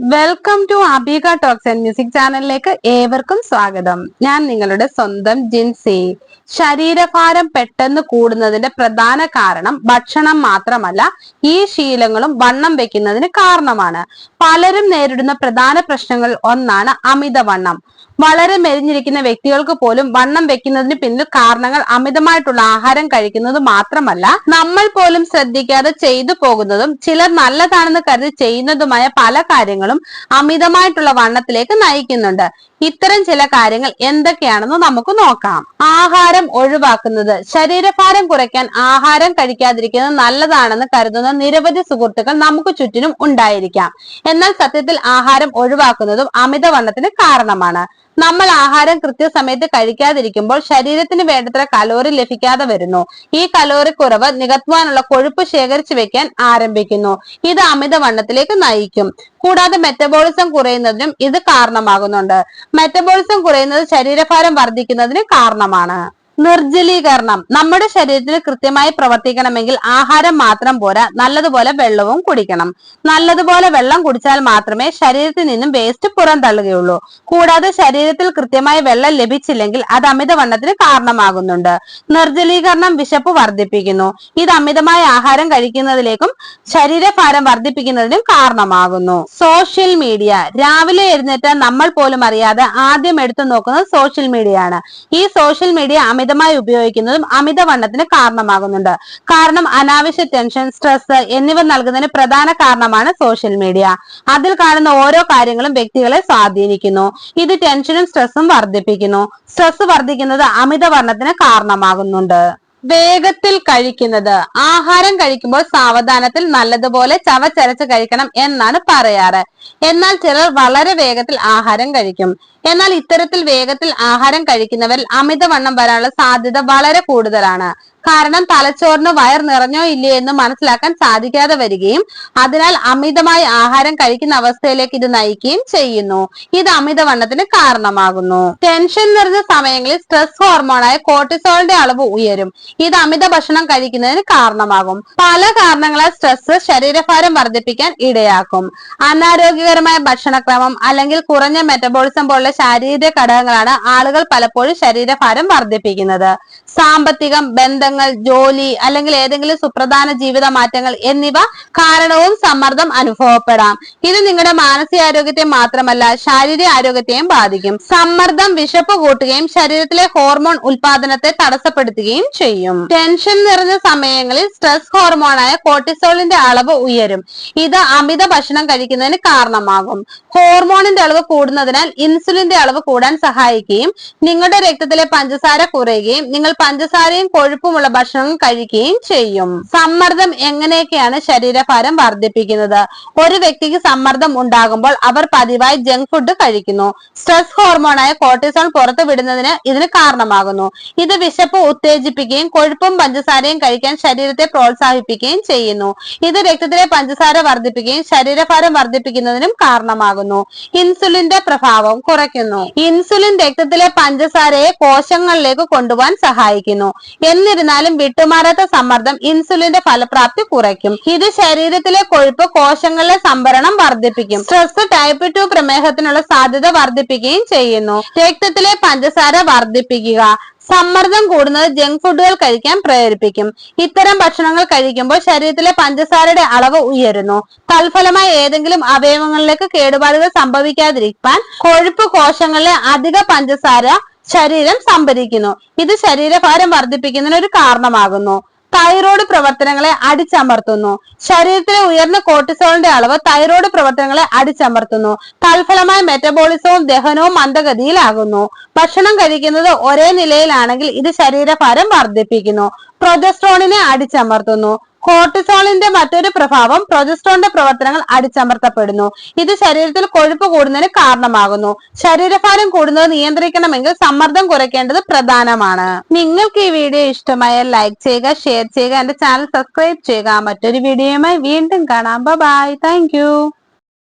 Welcome to Abeeka talks and music ചാനലിലേക്ക് ഏവർക്കും സ്വാഗതം. ഞാൻ നിങ്ങളുടെ സ്വന്തം ജിൻസി. ശരീരഭാരം പെട്ടെന്ന് കൂടുന്നതിന്റെ പ്രധാന കാരണം ഭക്ഷണം മാത്രമല്ല, ഈ ശീലങ്ങളും വണ്ണം വെക്കുന്നതിന് കാരണമാണ്. പലരും നേരിടുന്ന പ്രധാന പ്രശ്നങ്ങളിൽ ഒന്നാണ് അമിതവണ്ണം. വളരെ മെലിഞ്ഞിരിക്കുന്ന വ്യക്തികൾക്ക് പോലും വണ്ണം വെക്കുന്നതിന് പിന്നിൽ കാരണങ്ങൾ അമിതമായിട്ടുള്ള ആഹാരം കഴിക്കുന്നത് മാത്രമല്ല, നമ്മൾ പോലും ശ്രദ്ധിക്കാതെ ചെയ്തു പോകുന്നതും ചിലർ നല്ലതാണെന്ന് കരുതി ചെയ്യുന്നതുമായ പല കാര്യങ്ങളും അമിതമായിട്ടുള്ള വണ്ണത്തിലേക്ക് നയിക്കുന്നുണ്ട്. ഇത്തരം ചില കാര്യങ്ങൾ എന്തൊക്കെയാണെന്ന് നമുക്ക് നോക്കാം. ആഹാരം ഒഴിവാക്കുന്നത്. ശരീരഭാരം കുറയ്ക്കാൻ ആഹാരം കഴിക്കാതിരിക്കുന്നത് നല്ലതാണെന്ന് കരുതുന്ന നിരവധി സുഹൃത്തുക്കൾ നമുക്ക് ചുറ്റിനും ഉണ്ടായിരിക്കാം. എന്നാൽ സത്യത്തിൽ ആഹാരം ഒഴിവാക്കുന്നതും അമിതവണ്ണത്തിന് കാരണമാണ്. നമ്മൾ ആഹാരം കൃത്യസമയത്ത് കഴിക്കാതിരിക്കുമ്പോൾ ശരീരത്തിന് വേണ്ടത്ര കലോറി ലഭിക്കാതെ വരുന്നു. ഈ കലോറി കുറവ് നികത്തുവാനുള്ള കൊഴുപ്പ് ശേഖരിച്ചു വെക്കാൻ ആരംഭിക്കുന്നു. ഇത് അമിതവണ്ണത്തിലേക്ക് നയിക്കും. കൂടാതെ മെറ്റബോളിസം കുറയുന്നതിനും ഇത് കാരണമാകുന്നുണ്ട്. മെറ്റബോളിസം കുറയുന്നത് ശരീരഭാരം വർദ്ധിക്കുന്നതിന് കാരണമാണ്. നിർജ്ജലീകരണം. നമ്മുടെ ശരീരത്തിന് കൃത്യമായി പ്രവർത്തിക്കണമെങ്കിൽ ആഹാരം മാത്രം പോരാ, നല്ലതുപോലെ വെള്ളവും കുടിക്കണം. നല്ലതുപോലെ വെള്ളം കുടിച്ചാൽ മാത്രമേ ശരീരത്തിൽ നിന്നും വേസ്റ്റ് പുറന്തള്ളുകയുള്ളൂ. കൂടാതെ ശരീരത്തിൽ കൃത്യമായി വെള്ളം ലഭിച്ചില്ലെങ്കിൽ അത് അമിതവണ്ണത്തിന് കാരണമാകുന്നുണ്ട്. നിർജ്ജലീകരണം വിശപ്പ് വർദ്ധിപ്പിക്കുന്നു. ഇത് അമിതമായ ആഹാരം കഴിക്കുന്നതിലേക്കും ശരീരഭാരം വർദ്ധിപ്പിക്കുന്നതിനും കാരണമാകുന്നു. Social media. രാവിലെ എഴുന്നേറ്റ നമ്മൾ പോലും അറിയാതെ ആദ്യം എടുത്തു നോക്കുന്നത് സോഷ്യൽ മീഡിയ ആണ്. ഈ സോഷ്യൽ മീഡിയ അമിതമായി ഉപയോഗിക്കുന്നതും അമിതവണ്ണത്തിന് കാരണമാകുന്നുണ്ട്. കാരണം അനാവശ്യ ടെൻഷൻ, സ്ട്രെസ് എന്നിവ നൽകുന്നതിന് പ്രധാന കാരണമാണ് സോഷ്യൽ മീഡിയ. അതിൽ കാണുന്ന ഓരോ കാര്യങ്ങളും വ്യക്തികളെ സ്വാധീനിക്കുന്നു. ഇത് ടെൻഷനും സ്ട്രെസ്സും വർദ്ധിപ്പിക്കുന്നു. സ്ട്രെസ് വർദ്ധിക്കുന്നത് അമിതവണ്ണത്തിന് കാരണമാകുന്നുണ്ട്. വേഗത്തിൽ കഴിക്കുന്നത്. ആഹാരം കഴിക്കുമ്പോൾ സാവധാനത്തിൽ നല്ലതുപോലെ ചവച്ചരച്ച് കഴിക്കണം എന്നാണ് പറയാറ്. എന്നാൽ ചിലർ വളരെ വേഗത്തിൽ ആഹാരം കഴിക്കും. എന്നാൽ ഇത്തരത്തിൽ വേഗത്തിൽ ആഹാരം കഴിക്കുന്നവരിൽ അമിതവണ്ണം വരാനുള്ള സാധ്യത വളരെ കൂടുതലാണ്. കാരണം തലച്ചോറിന് വയർ നിറഞ്ഞോ ഇല്ലയോ എന്ന് മനസ്സിലാക്കാൻ സാധിക്കാതെ വരികയും അതിനാൽ അമിതമായി ആഹാരം കഴിക്കുന്ന അവസ്ഥയിലേക്ക് ഇത് നയിക്കുകയും ചെയ്യുന്നു. ഇത് അമിതവണ്ണത്തിന് കാരണമാകുന്നു. ടെൻഷൻ നിറഞ്ഞ സമയങ്ങളിൽ സ്ട്രെസ് ഹോർമോണായ കോർട്ടിസോളിന്റെ അളവ് ഉയരും. ഇത് അമിത ഭക്ഷണം കഴിക്കുന്നതിന് കാരണമാകും. പല കാരണങ്ങളാൽ സ്ട്രെസ് ശരീരഭാരം വർദ്ധിപ്പിക്കാൻ ഇടയാക്കും. അനാരോഗ്യകരമായ ഭക്ഷണക്രമം അല്ലെങ്കിൽ കുറഞ്ഞ മെറ്റബോളിസം പോലുള്ള ശാരീരിക ഘടകങ്ങളാണ് ആളുകൾ പലപ്പോഴും ശരീരഭാരം വർദ്ധിപ്പിക്കുന്നത്. സാമ്പത്തികം, ബന്ധങ്ങൾ, ജോലി അല്ലെങ്കിൽ ഏതെങ്കിലും സുപ്രധാന ജീവിത മാറ്റങ്ങൾ എന്നിവ കാരണവും സമ്മർദ്ദം അനുഭവപ്പെടാം. ഇത് നിങ്ങളുടെ മാനസികാരോഗ്യത്തെ മാത്രമല്ല ശാരീരിക ആരോഗ്യത്തെയും ബാധിക്കും. സമ്മർദ്ദം വിശപ്പ് കൂട്ടുകയും ശരീരത്തിലെ ഹോർമോൺ ഉൽപാദനത്തെ തടസ്സപ്പെടുത്തുകയും ചെയ്യും. ടെൻഷൻ നിറഞ്ഞ സമയങ്ങളിൽ സ്ട്രെസ് ഹോർമോണായ കോർട്ടിസോളിന്റെ അളവ് ഉയരും. ഇത് അമിത ഭക്ഷണം കഴിക്കുന്നതിന് കാരണമാകും. ഹോർമോണിന്റെ അളവ് കൂടുന്നതിനാൽ ഇൻസുലിന്റെ അളവ് കൂടാൻ സഹായിക്കുകയും നിങ്ങളുടെ രക്തത്തിലെ പഞ്ചസാര കുറയുകയും നിങ്ങൾ പഞ്ചസാരയും കൊഴുപ്പുമുള്ള ഭക്ഷണം കഴിക്കുകയും ചെയ്യും. സമ്മർദ്ദം എങ്ങനെയൊക്കെയാണ് ശരീരഭാരം വർദ്ധിപ്പിക്കുന്നത്? ഒരു വ്യക്തിക്ക് സമ്മർദ്ദം ഉണ്ടാകുമ്പോൾ അവർ പതിവായി ജങ്ക് ഫുഡ് കഴിക്കുന്നു. സ്ട്രെസ് ഹോർമോണായ കോർട്ടിസോൾ പുറത്തു വിടുന്നതിന് ഇതിന് കാരണമാകുന്നു. ഇത് വിശപ്പ് ഉത്തേജിപ്പിക്കുകയും കൊഴുപ്പും പഞ്ചസാരയും കഴിക്കാൻ ശരീരത്തെ പ്രോത്സാഹിപ്പിക്കുകയും ചെയ്യുന്നു. ഇത് രക്തത്തിലെ പഞ്ചസാര വർദ്ധിപ്പിക്കുകയും ശരീരഭാരം വർദ്ധിപ്പിക്കുന്നതിനും കാരണമാകുന്നു. ഇൻസുലിന്റെ പ്രഭാവം കുറയ്ക്കുന്നു. ഇൻസുലിൻ രക്തത്തിലെ പഞ്ചസാരയെ കോശങ്ങളിലേക്ക് കൊണ്ടുപോകാൻ സഹായിക്കുന്നു. എന്നിരുന്നാലും വിട്ടുമാറാത്ത സമ്മർദ്ദം ഇൻസുലിന്റെ ഫലപ്രാപ്തി കുറയ്ക്കും. ഇത് ശരീരത്തിലെ കൊഴുപ്പ് കോശങ്ങളിലെ സംഭരണം വർദ്ധിപ്പിക്കും. സ്ട്രെസ് ടൈപ്പ് 2 പ്രമേഹത്തിനുള്ള സാധ്യത വർദ്ധിപ്പിക്കുകയും ചെയ്യുന്നു. രക്തത്തിലെ പഞ്ചസാര വർദ്ധിപ്പിക്കുക. സമ്മർദ്ദം കൂടുന്നത് ജങ്ക് ഫുഡുകൾ കഴിക്കാൻ പ്രേരിപ്പിക്കും. ഇത്തരം ഭക്ഷണങ്ങൾ കഴിക്കുമ്പോൾ ശരീരത്തിലെ പഞ്ചസാരയുടെ അളവ് ഉയരുന്നു. തൽഫലമായി ഏതെങ്കിലും അവയവങ്ങളിലേക്ക് കേടുപാടുകൾ സംഭവിക്കാതിരിക്കാൻ കൊഴുപ്പ് കോശങ്ങളിലെ അധിക പഞ്ചസാര ശരീരം സംഭരിക്കുന്നു. ഇത് ശരീരഭാരം വർദ്ധിപ്പിക്കുന്നതിന് ഒരു കാരണമാകുന്നു. തൈറോയ്ഡ് പ്രവർത്തനങ്ങളെ അടിച്ചമർത്തുന്നു. ശരീരത്തിലെ ഉയർന്ന കോർട്ടിസോളിന്റെ അളവ് തൈറോയ്ഡ് പ്രവർത്തനങ്ങളെ അടിച്ചമർത്തുന്നു. തൽഫലമായി മെറ്റബോളിസവും ദഹനവും മന്ദഗതിയിലാകുന്നു. ഭക്ഷണം കഴിക്കുന്നത് ഒരേ നിലയിലാണെങ്കിൽ ഇത് ശരീരഭാരം വർദ്ധിപ്പിക്കുന്നു. പ്രൊജസ്ട്രോണിനെ അടിച്ചമർത്തുന്നു. കോർട്ടിസോളിന്റെ മറ്റൊരു പ്രഭാവം പ്രൊജസ്ട്രോണിന്റെ പ്രവർത്തനങ്ങൾ അടിച്ചമർത്തപ്പെടുന്നു. ഇത് ശരീരത്തിൽ കൊഴുപ്പ് കൂടുന്നതിന് കാരണമാകുന്നു. ശരീരഭാരം കൂടുന്നത് നിയന്ത്രിക്കണമെങ്കിൽ സമ്മർദ്ദം കുറയ്ക്കേണ്ടത് പ്രധാനമാണ്. നിങ്ങൾക്ക് ഈ വീഡിയോ ഇഷ്ടമായാൽ ലൈക്ക് ചെയ്യുക, ഷെയർ ചെയ്യുക, എന്റെ ചാനൽ സബ്സ്ക്രൈബ് ചെയ്യുക. മറ്റൊരു വീഡിയോയുമായി വീണ്ടും കാണാം. ബൈ. Thank you.